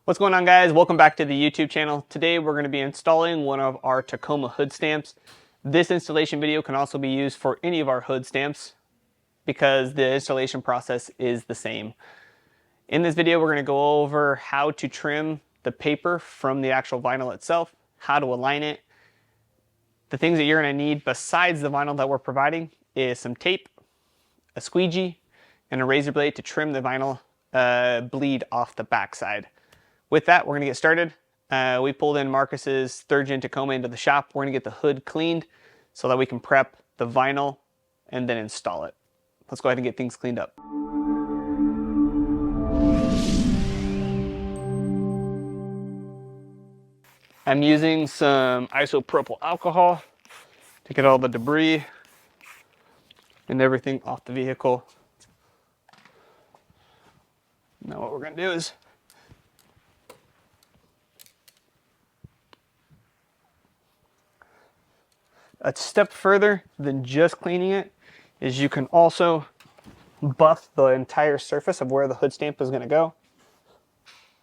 What's going on, guys? Welcome back to the YouTube channel. Today we're going to be installing one of our Tacoma hood stamps. This installation video can also be used for any of our hood stamps because the installation process is the same. In this video we're going to go over how to trim the paper from the actual vinyl itself, how to align it. The things that you're going to need besides the vinyl that we're providing is some tape, a squeegee, and a razor blade to trim the vinyl bleed off the backside. With that, we're going to get started. We pulled in Marcus's 3rd Gen Tacoma into the shop. We're going to get the hood cleaned so that we can prep the vinyl and then install it. Let's go ahead and get things cleaned up. I'm using some isopropyl alcohol to get all the debris and everything off the vehicle. Now what we're going to do is a step further than just cleaning it is you can also buff the entire surface of where the hood stamp is going to go.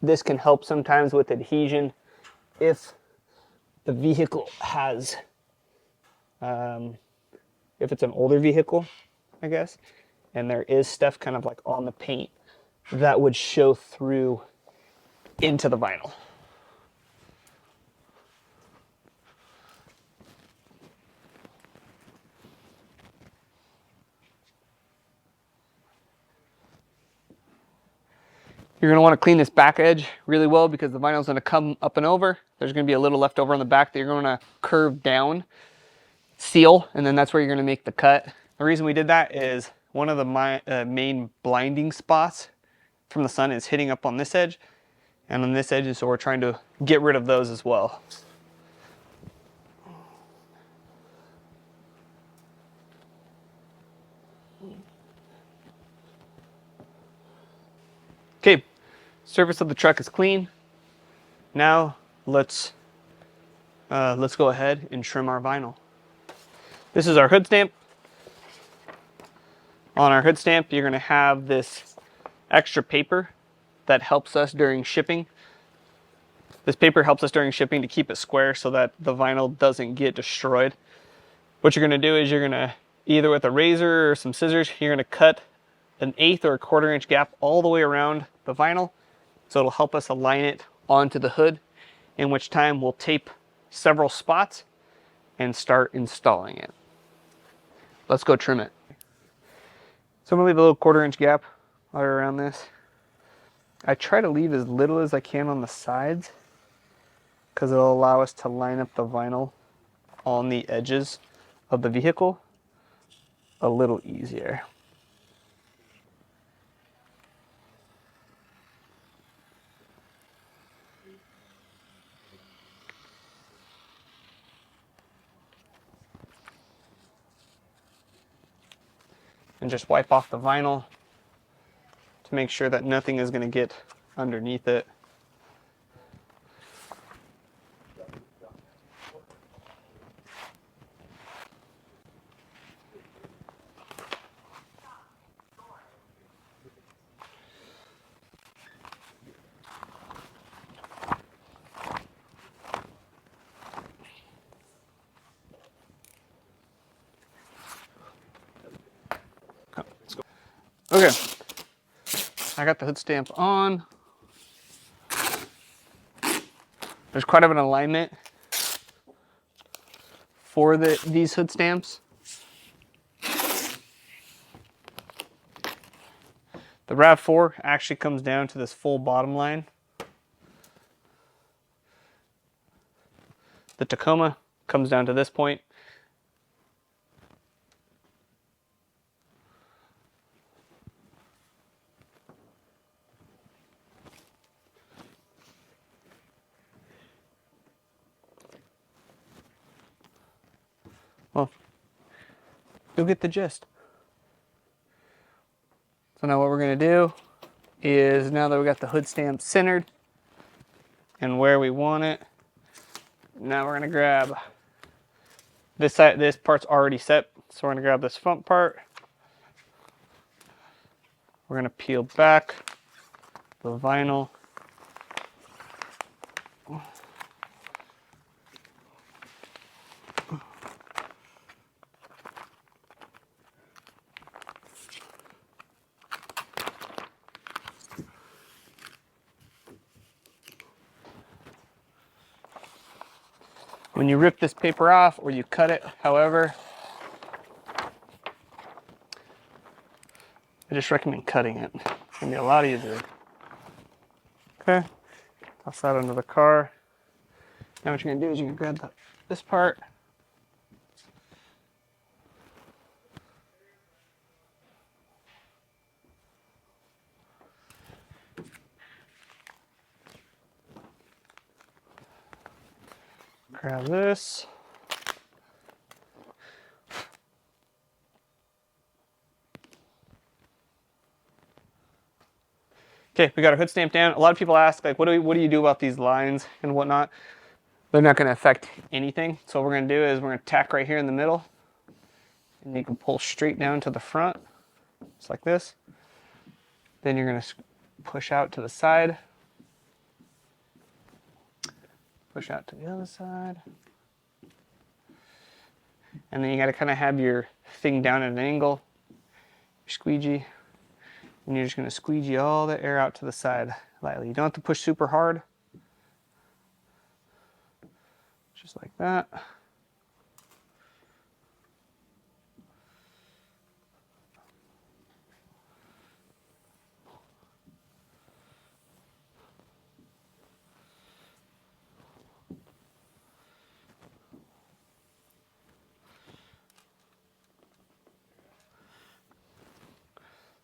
This can help sometimes with adhesion if the vehicle has, if it's an older vehicle, I guess, and there is stuff kind of like on the paint that would show through into the vinyl. You're going to want to clean this back edge really well because the vinyl is going to come up and over. There's going to be a little left over on the back that you're going to curve down, seal, and then that's where you're going to make the cut. The reason we did that is one of the main blinding spots from the sun is hitting up on this edge and on this edge, and so we're trying to get rid of those as well. Okay, surface of the truck is clean. Now let's go ahead and trim our vinyl. This is our hood stamp. On our hood stamp, you're going to have this extra paper that helps us during shipping. This paper helps us during shipping to keep it square so that the vinyl doesn't get destroyed. What you're going to do is you're going to, either with a razor or some scissors, you're going to cut an 1/8 or a 1/4 inch gap all the way around the vinyl, so it'll help us align it onto the hood, in which time we'll tape several spots and start installing it. Let's go trim it. So I'm gonna leave a little 1/4 inch gap right around this. I try to leave as little as I can on the sides because it'll allow us to line up the vinyl on the edges of the vehicle a little easier. And just wipe off the vinyl to make sure that nothing is going to get underneath it. Okay, I got the hood stamp on. There's quite of an alignment for these hood stamps. The RAV4 actually comes down to this full bottom line. The Tacoma comes down to this point. Well, you'll get the gist. So now what we're going to do is, now that we got the hood stamp centered and where we want it, now we're going to grab this side. This part's already set, so we're going to grab this front part. We're going to peel back the vinyl When you rip this paper off or you cut it, however, I just recommend cutting it. It's gonna be a lot easier. Okay, toss that under the car. Now what you're gonna do is you're gonna grab this part. Grab this. Okay, we got our hood stamp down. A lot of people ask, like, what do you do about these lines and whatnot? They're not going to affect anything. So what we're going to do is we're going to tack right here in the middle, and you can pull straight down to the front, just like this. Then you're going to push out to the side, push out to the other side, and then you got to kind of have your thing down at an angle, your squeegee. And you're just going to squeegee all the air out to the side lightly. You don't have to push super hard. Just like that.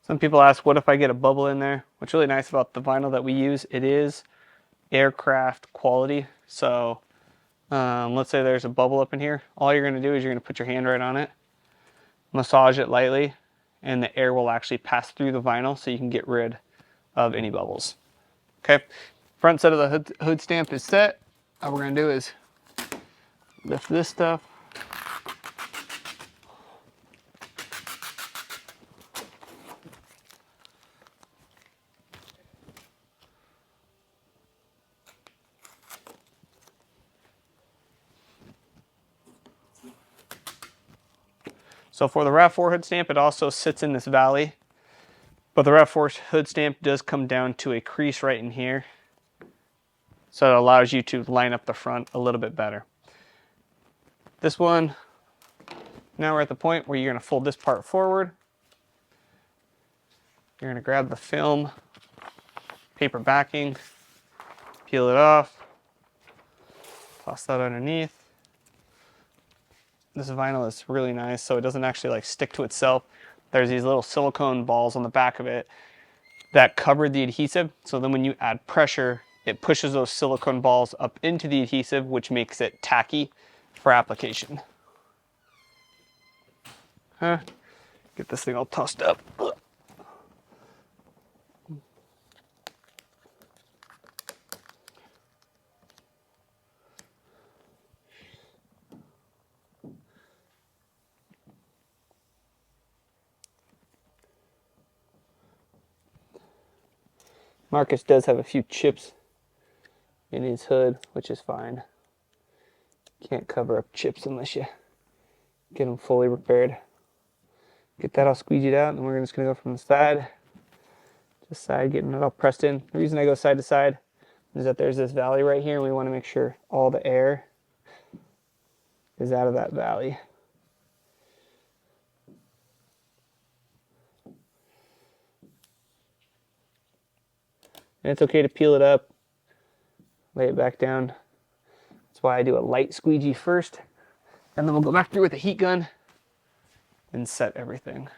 Some people ask, what if I get a bubble in there? What's really nice about the vinyl that we use, it is aircraft quality. So let's say there's a bubble up in here. All you're going to do is you're going to put your hand right on it, massage it lightly, and the air will actually pass through the vinyl so you can get rid of any bubbles. Okay, front set of the hood stamp is set. All we're going to do is lift this stuff. So for the RAV4 hood stamp, it also sits in this valley, but the RAV4 hood stamp does come down to a crease right in here. So it allows you to line up the front a little bit better. This one, now we're at the point where you're going to fold this part forward. You're going to grab the film, paper backing, peel it off, toss that underneath. This vinyl is really nice, so it doesn't actually like stick to itself. There's these little silicone balls on the back of it that cover the adhesive. So then when you add pressure, it pushes those silicone balls up into the adhesive, which makes it tacky for application. Get this thing all tossed up. Marcus does have a few chips in his hood, which is fine. Can't cover up chips unless you get them fully repaired. Get that all squeegeed out, and we're just going to go from the side to the side, getting it all pressed in. The reason I go side to side is that there's this valley right here, and we want to make sure all the air is out of that valley. And it's okay to peel it up, lay it back down. That's why I do a light squeegee first, and then we'll go back through with a heat gun and set everything.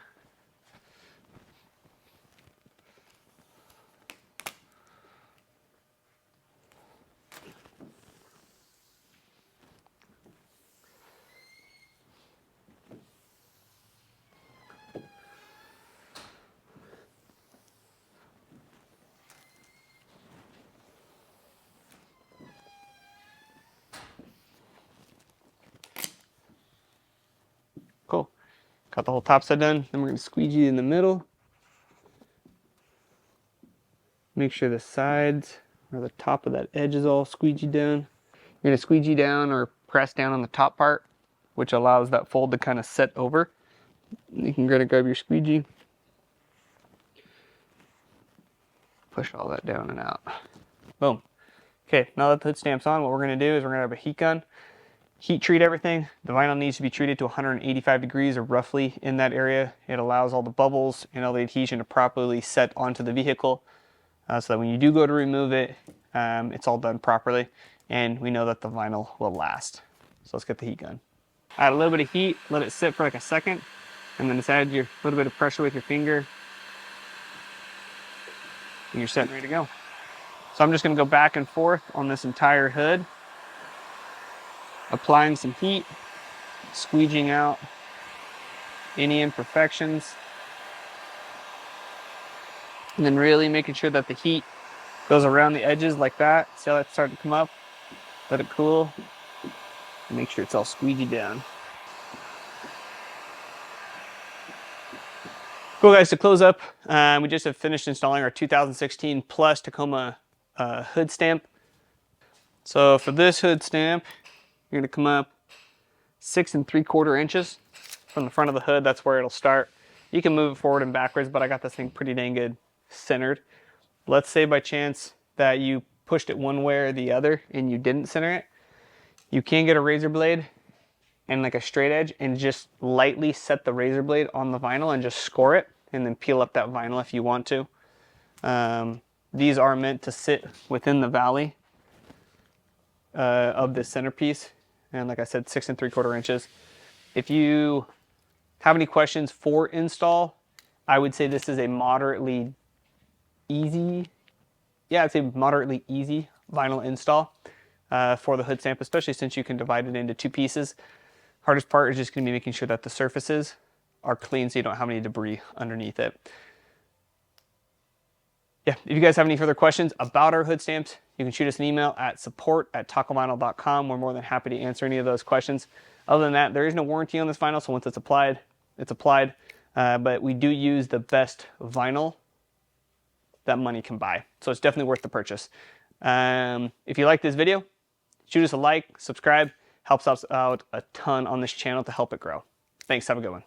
Cool. Got the whole top side done. Then we're going to squeegee in the middle. Make sure the sides where the top of that edge is all squeegee down. You're gonna squeegee down or press down on the top part, which allows that fold to kind of set over. You can grab your squeegee, push all that down and out. Boom. Okay, now that the hood stamp's on, what we're gonna do is we're gonna have a heat gun, heat treat everything. The vinyl needs to be treated to 185 degrees or roughly in that area. It allows all the bubbles and all the adhesion to properly set onto the vehicle so that when you do go to remove it, it's all done properly and we know that the vinyl will last. So let's get the heat gun. Add a little bit of heat, let it sit for like a second, and then just add your little bit of pressure with your finger and you're set and ready to go. So I'm just gonna go back and forth on this entire hood, applying some heat, squeegeeing out any imperfections, and then really making sure that the heat goes around the edges like that. See how that's starting to come up? Let it cool, and make sure it's all squeegee down. Cool guys, to close up, we just have finished installing our 2016 Plus Tacoma hood stamp. So for this hood stamp, you're gonna come up 6 3/4 inches from the front of the hood. That's where it'll start. You can move it forward and backwards, but I got this thing pretty dang good centered. Let's say by chance that you pushed it one way or the other and you didn't center it. You can get a razor blade and like a straight edge and just lightly set the razor blade on the vinyl and just score it and then peel up that vinyl if you want to. These are meant to sit within the valley of this centerpiece. And like I said, 6 3/4 inches. If you have any questions for install, I would say this is a moderately easy, I'd say moderately easy vinyl install for the hood stamp, especially since you can divide it into 2 pieces. Hardest part is just gonna be making sure that the surfaces are clean so you don't have any debris underneath it. Yeah, if you guys have any further questions about our hood stamps, you can shoot us an email at support@tacovinyl.com. We're more than happy to answer any of those questions. Other than that, there is no warranty on this vinyl, so once it's applied, it's applied. But we do use the best vinyl that money can buy. So it's definitely worth the purchase. If you like this video, shoot us a like, subscribe. Helps us out a ton on this channel to help it grow. Thanks, have a good one.